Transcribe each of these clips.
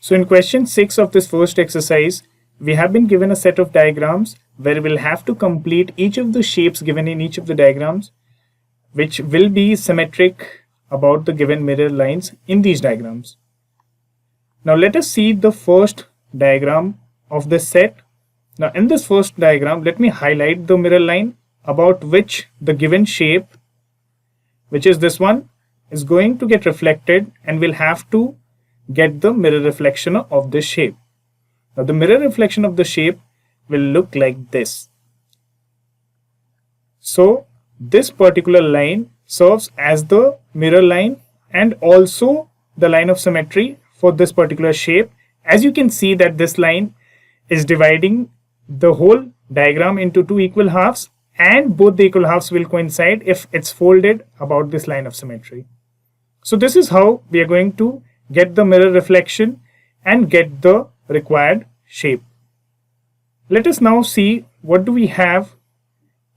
So in question 6 of this first exercise, we have been given a set of diagrams where we'll have to complete each of the shapes given in each of the diagrams, which will be symmetric about the given mirror lines in these diagrams. Now let us see the first diagram of this set. Now in this first diagram, let me highlight the mirror line about which the given shape, which is this one, is going to get reflected, and we'll have to get the mirror reflection of this shape. Now the mirror reflection of the shape will look like this. So this particular line serves as the mirror line and also the line of symmetry for this particular shape. As you can see that this line is dividing the whole diagram into two equal halves, and both the equal halves will coincide if it's folded about this line of symmetry. So this is how we are going to get the mirror reflection and get the required shape. Let us now see what do we have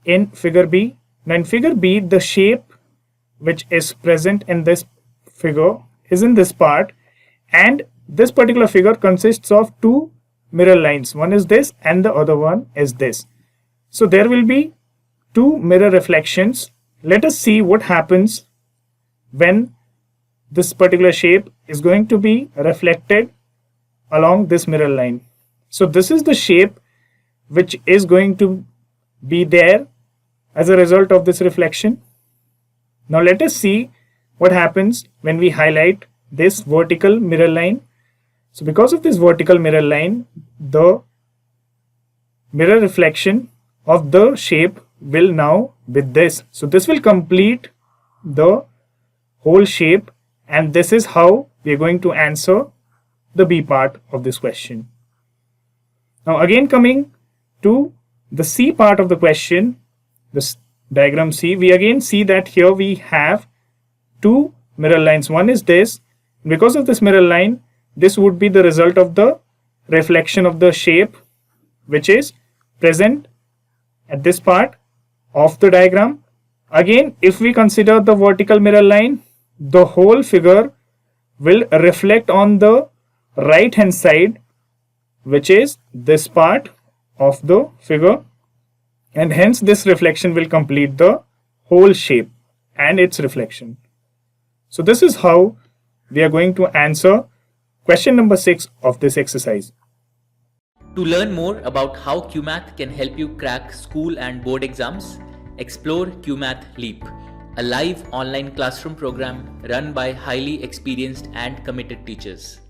in figure B. Now in figure B, the shape which is present in this figure is in this part, and this particular figure consists of two mirror lines. One is this and the other one is this. So there will be two mirror reflections. Let us see what happens when this particular shape is going to be reflected along this mirror line. So this is the shape which is going to be there as a result of this reflection. Now let us see what happens when we highlight this vertical mirror line. So because of this vertical mirror line, the mirror reflection of the shape will now be this. So this will complete the whole shape, and this is how we are going to answer the B part of this question. Now again, coming to the C part of the question, this diagram C, we again see that here we have two mirror lines. One is this. Because of this mirror line, this would be the result of the reflection of the shape which is present at this part of the diagram. Again, if we consider the vertical mirror line, the whole figure will reflect on the right hand side, which is this part of the figure, and hence this reflection will complete the whole shape and its reflection. So this is how we are going to answer question number 6 of this exercise. To learn more about how QMath can help you crack school and board exams, explore QMath Leap, a live online classroom program run by highly experienced and committed teachers.